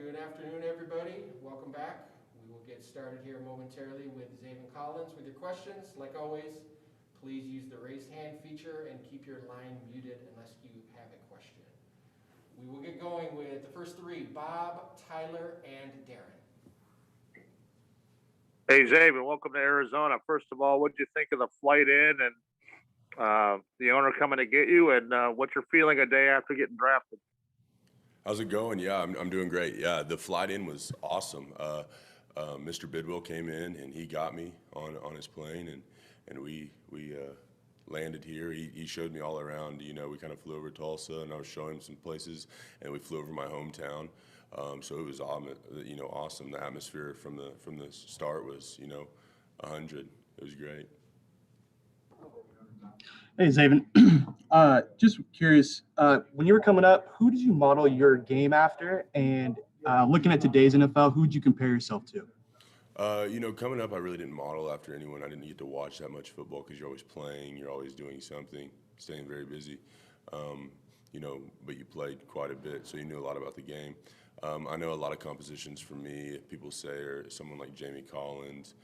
good afternoon, everybody. Welcome back. We will get started here momentarily with Zaven Collins with your questions. Like always, please use the raise hand feature and keep your line muted unless you have a question. We will get going with the first three, Bob, Tyler, and Darren. Hey, Zaven, welcome to Arizona. First of all, what did you think of the flight in and the owner coming to get you, and what's your feeling a day after getting drafted? How's it going? Yeah, I'm doing great. Yeah, the flight in was awesome. Mr. Bidwell came in and he got me on his plane, and we landed here. He showed me all around. You know, we kind of flew over Tulsa, and I was showing him some places, and we flew over my hometown. So it was awesome. The atmosphere from the start was 100. It was great. Hey, Zaven. Just curious, when you were coming up, who did you model your game after? And looking at today's NFL, who would you compare yourself to? Coming up, I really didn't model after anyone. I didn't get to watch that much football because you're always playing, you're always doing something, staying very busy. But you played quite a bit, so you knew a lot about the game. I know a lot of compositions for me, people say, are someone like Jamie Collins,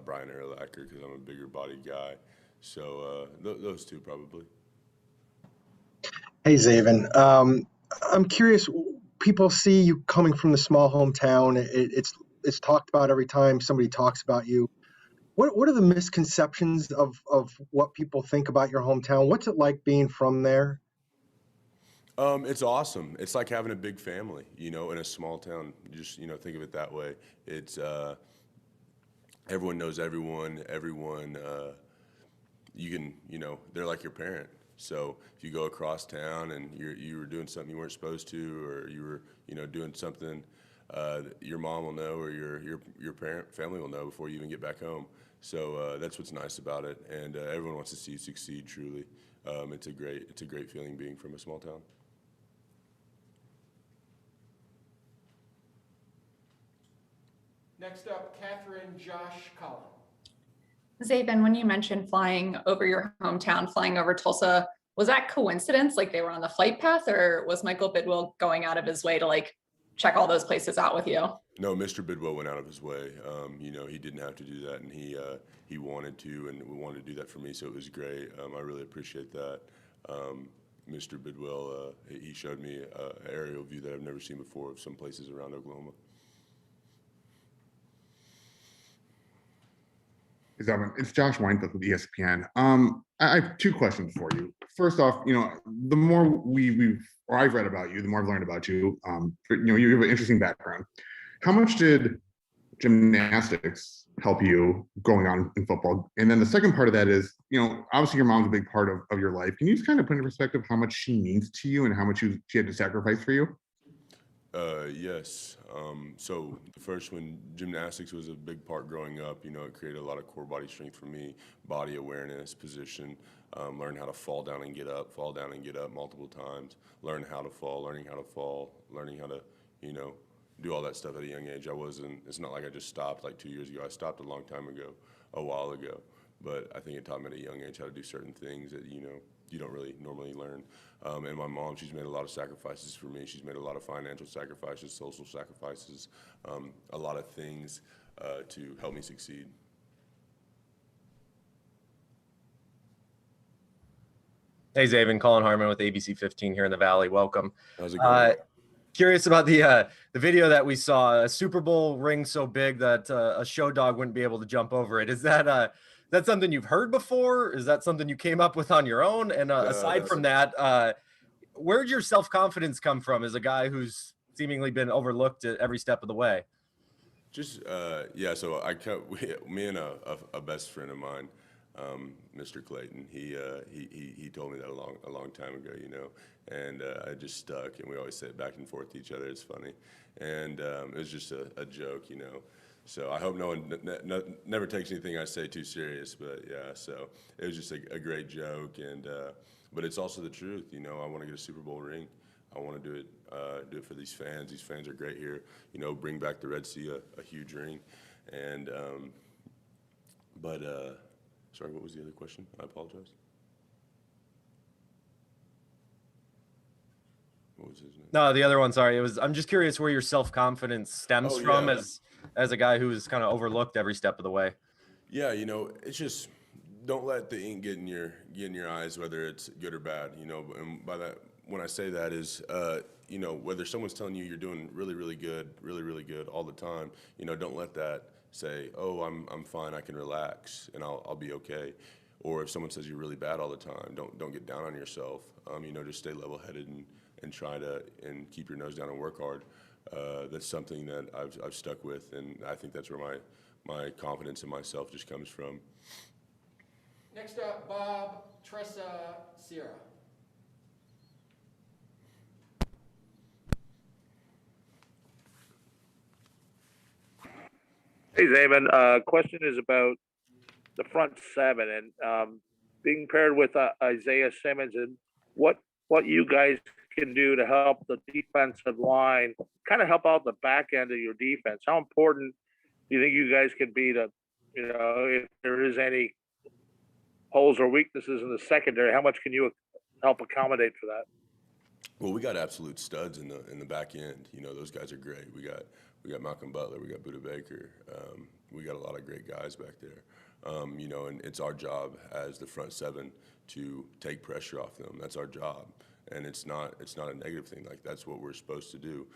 Brian Urlacher, because I'm a bigger bodied guy. So those two probably. Hey, Zaven. I'm curious. People see you coming from the small hometown. It's talked about every time somebody talks about you. What are the misconceptions of what people think about your hometown? What's it like being from there? It's awesome. It's like having a big family, in a small town. Just, think of it that way. It's everyone knows everyone. Everyone, they're like your parent. So if you go across town and you were doing something you weren't supposed to, or you were, doing something, your mom will know, or your family will know before you even get back home. So that's what's nice about it, and everyone wants to see you succeed. Truly, it's a great feeling being from a small town. Next up, Catherine Josh Collins. Zaven, when you mentioned flying over your hometown, flying over Tulsa, was that coincidence? Like they were on the flight path, or was Michael Bidwell going out of his way to check all those places out with you? No, Mr. Bidwell went out of his way. He didn't have to do that, and he wanted to, and we wanted to do that for me, so it was great. I really appreciate that. Mr. Bidwell, he showed me an aerial view that I've never seen before of some places around Oklahoma. It's Josh Weinfeld with ESPN. I have two questions for you. First off, the more I've read about you, the more I've learned about you. You have an interesting background. How much did gymnastics help you going on in football? And then the second part of that is, obviously your mom's a big part of your life. Can you just kind of put into perspective how much she means to you and how much she had to sacrifice for you? Yes. So the first one, gymnastics was a big part growing up. It created a lot of core body strength for me, body awareness, position, learn how to fall down and get up multiple times, learning how to fall, learning how to, do all that stuff at a young age. It's not like I just stopped like 2 years ago. I stopped a long time ago, a while ago. But I think it taught me at a young age how to do certain things that, you don't really normally learn. And my mom, she's made a lot of sacrifices for me. She's made a lot of financial sacrifices, social sacrifices, a lot of things to help me succeed. Hey, Zaven, Colin Harmon with ABC 15 here in the Valley. Welcome. How's it going? Curious about the video that we saw, a Super Bowl ring so big that a show dog wouldn't be able to jump over it. Is that something you've heard before? Is that something you came up with on your own? And aside from that, where'd your self-confidence come from as a guy who's seemingly been overlooked at every step of the way? Just, so me and a best friend of mine, Mr. Clayton, he told me that a long time ago, and I just stuck, and we always say it back and forth to each other. It's funny, and it was just a joke, So I hope no one never takes anything I say too serious, but yeah, so it was just a great joke, and but it's also the truth, I want to get a Super Bowl ring. I want to do it for these fans. These fans are great here, bring back the Red Sea, a huge ring, and sorry, what was the other question? I apologize. was his name? No, the other one. Sorry, I'm just curious where your self-confidence stems Oh, from yeah. as a guy who was kind of overlooked every step of the way. Yeah, it's just don't let the ink get in your eyes, whether it's good or bad. And by that, when I say that is, whether someone's telling you you're doing really, really good, really, really good all the time, don't let that say, oh, I'm fine, I can relax and I'll be okay. Or if someone says you're really bad all the time, don't get down on yourself. Just stay level-headed and try to and keep your nose down and work hard. That's something that I've stuck with, and I think that's where my confidence in myself just comes from. Next up, Bob Tressa Sierra. Hey, Zaven, question is about the front seven and being paired with Isaiah Simmons and what you guys can do to help the defensive line, kind of help out the back end of your defense. How important do you think you guys can be to, if there is any holes or weaknesses in the secondary, how much can you help accommodate for that? Well, we got absolute studs in the back end. Those guys are great. We got Malcolm Butler, we got Buda Baker. We got a lot of great guys back there. And it's our job as the front seven to take pressure off them. That's our job. And it's not a negative thing. Like, that's what we're supposed to do.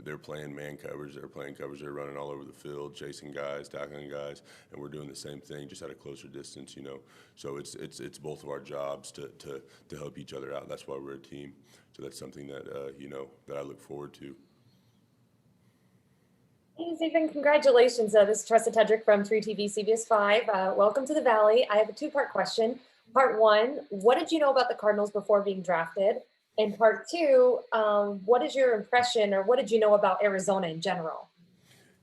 They're playing man covers, they're running all over the field, chasing guys, tackling guys, and we're doing the same thing, just at a closer distance, So it's both of our jobs to help each other out. That's why we're a team. So that's something that that I look forward to. Hey, Zaven, congratulations. This is Tressa Tedrick from 3TV CBS 5. Welcome to the Valley. I have a two-part question. Part one, what did you know about the Cardinals before being drafted? And part two, what is your impression or what did you know about Arizona in general?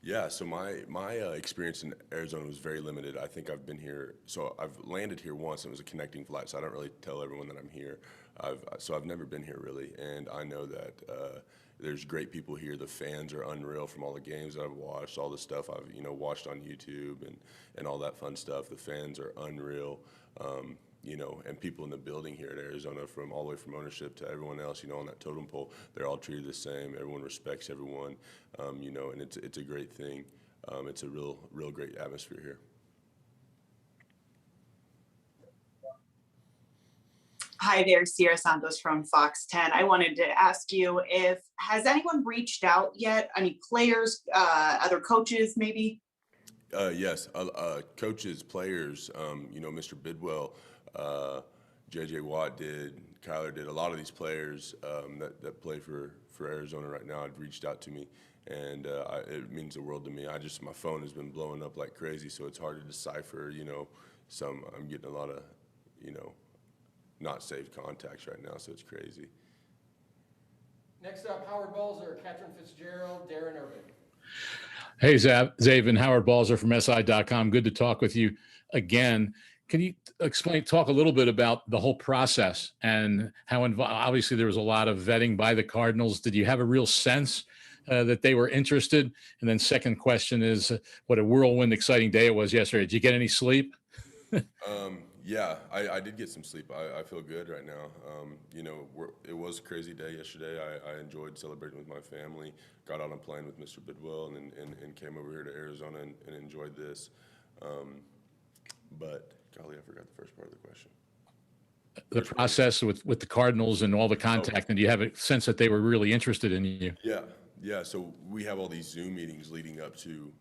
Yeah, so my experience in Arizona was very limited. I think I've been here, so I've landed here once. It was a connecting flight, so I don't really tell everyone that I'm here. I've never been here really, and I know that there's great people here. The fans are unreal from all the games that I've watched, all the stuff I've watched on YouTube and all that fun stuff. The fans are unreal. And people in the building here at Arizona, from all the way from ownership to everyone else, on that totem pole, they're all treated the same. Everyone respects everyone, and it's a great thing. It's a real great atmosphere here. Hi there, Sierra Santos from Fox 10. I wanted to ask you has anyone reached out yet? Any players, other coaches maybe? Yes, coaches, players, Mr. Bidwell, J.J. Watt did, Kyler did. A lot of these players that play for Arizona right now had reached out to me, and it means the world to me. My phone has been blowing up like crazy, so it's hard to decipher, I'm getting a lot of, not saved contacts right now, so it's crazy. Next up, Howard Balzer, Catherine Fitzgerald, Darren Irvin. Hey, Zaven, Howard Balzer from SI.com. Good to talk with you again. Can you talk a little bit about the whole process and how obviously there was a lot of vetting by the Cardinals. Did you have a real sense that they were interested? And then second question is, what a whirlwind, exciting day it was yesterday. Did you get any sleep? Yeah, I did get some sleep. I feel good right now. It was a crazy day yesterday. I enjoyed celebrating with my family, got on a plane with Mr. Bidwell and came over here to Arizona and enjoyed this. But golly, I forgot the first part of the question. The process with the Cardinals and all the contact, and do you have a sense that they were really interested in you? Yeah. So we have all these Zoom meetings leading up to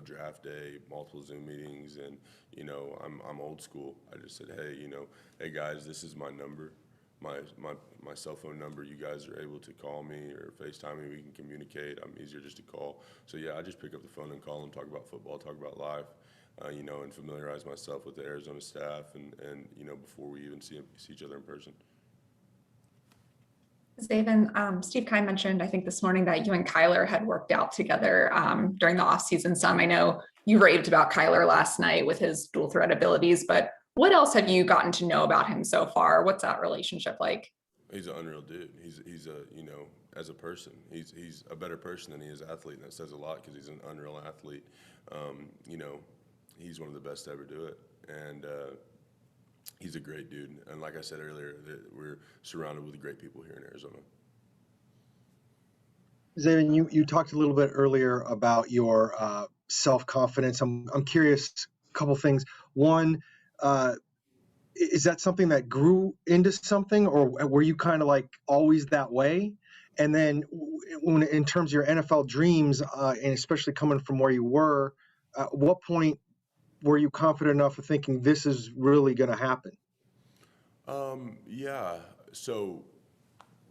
draft day, multiple Zoom meetings, and I'm old school. I just said, hey guys, this is my number, my cell phone number. You guys are able to call me or FaceTime me. We can communicate. I'm easier just to call. So yeah, I just pick up the phone and call them, talk about football, talk about life, and familiarize myself with the Arizona staff and before we even see each other in person. Zaven, Steve Kine mentioned, I think this morning, that you and Kyler had worked out together during the offseason some. I know you raved about Kyler last night with his dual threat abilities, but what else have you gotten to know about him so far? What's that relationship like? He's an unreal dude. He's a, as a person, he's a better person than he is athlete, and that says a lot because he's an unreal athlete. He's one of the best to ever do it. And, he's a great dude. And like I said earlier, that we're surrounded with great people here in Arizona. Zaven, you talked a little bit earlier about your self-confidence. I'm curious, a couple things. One, is that something that grew into something, or were you kind of like always that way? And then when, in terms of your NFL dreams, and especially coming from where you were, at what point were you confident enough of thinking this is really going to happen? Yeah, so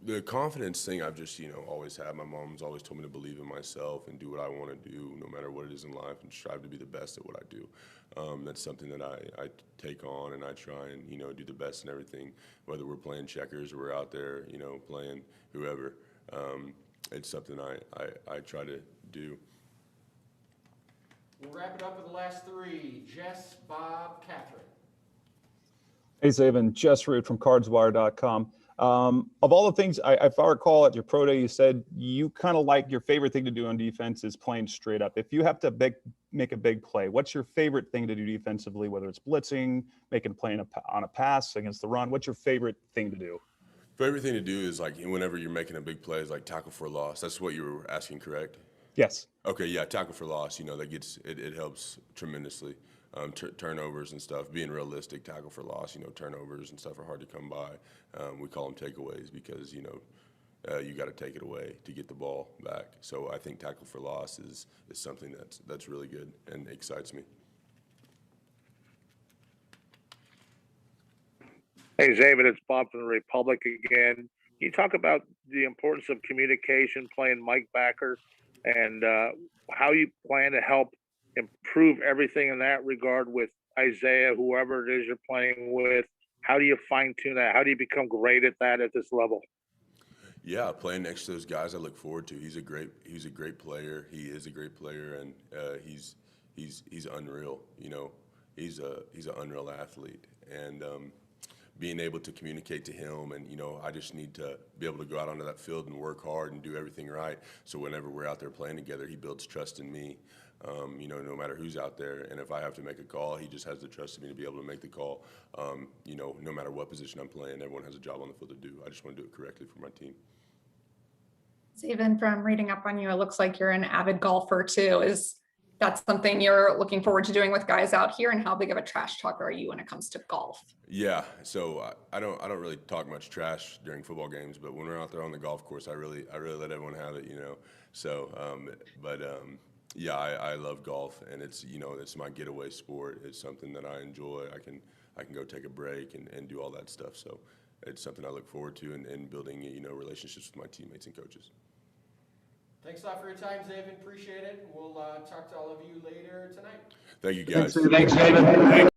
the confidence thing I've just, always had. My mom's always told me to believe in myself and do what I want to do, no matter what it is in life, and strive to be the best at what I do. That's something that I take on, and I try and, do the best in everything, whether we're playing checkers or we're out there, playing whoever. It's something I try to do. We'll wrap it up with the last three. Jess, Bob, Catherine. Hey, Zaven, Jess Root from cardswire.com. Of all the things, if I recall at your pro day, you said you kind of like your favorite thing to do on defense is playing straight up. If you have to make a big play, what's your favorite thing to do defensively, whether it's blitzing, making a play on a pass against the run? What's your favorite thing to do? Favorite thing to do is like whenever you're making a big play is like tackle for a loss. That's what you were asking, correct? Yes. Okay, yeah, tackle for loss. That gets it helps tremendously. Turnovers and stuff. Being realistic, tackle for loss. Turnovers and stuff are hard to come by. We call them takeaways because you got to take it away to get the ball back. So I think tackle for loss is something that's really good and excites me. Hey, Zaven, it's Bob from the Republic again. Can you talk about the importance of communication, playing Mike Backer, and how you plan to help improve everything in that regard with Isaiah, whoever it is you're playing with? How do you fine tune that? How do you become great at that at this level? Yeah, playing next to those guys I look forward to. He's a great player. He is a great player, and he's unreal. He's an unreal athlete, and being able to communicate to him, and I just need to be able to go out onto that field and work hard and do everything right. So whenever we're out there playing together, he builds trust in me. No matter who's out there, and if I have to make a call, he just has the trust in me to be able to make the call. No matter what position I'm playing, everyone has a job on the field to do. I just want to do it correctly for my team. Even from reading up on you, it looks like you're an avid golfer too. Is that something you're looking forward to doing with guys out here? And how big of a trash talker are you when it comes to golf? Yeah, so I don't really talk much trash during football games, but when we're out there on the golf course, I really let everyone have it, So, yeah, I love golf, and it's my getaway sport. It's something that I enjoy. I can go take a break and do all that stuff. So it's something I look forward to, and building relationships with my teammates and coaches. Thanks a lot for your time, Zaven. Appreciate it. We'll talk to all of you later tonight. Thank you, guys. Thanks, Zaven.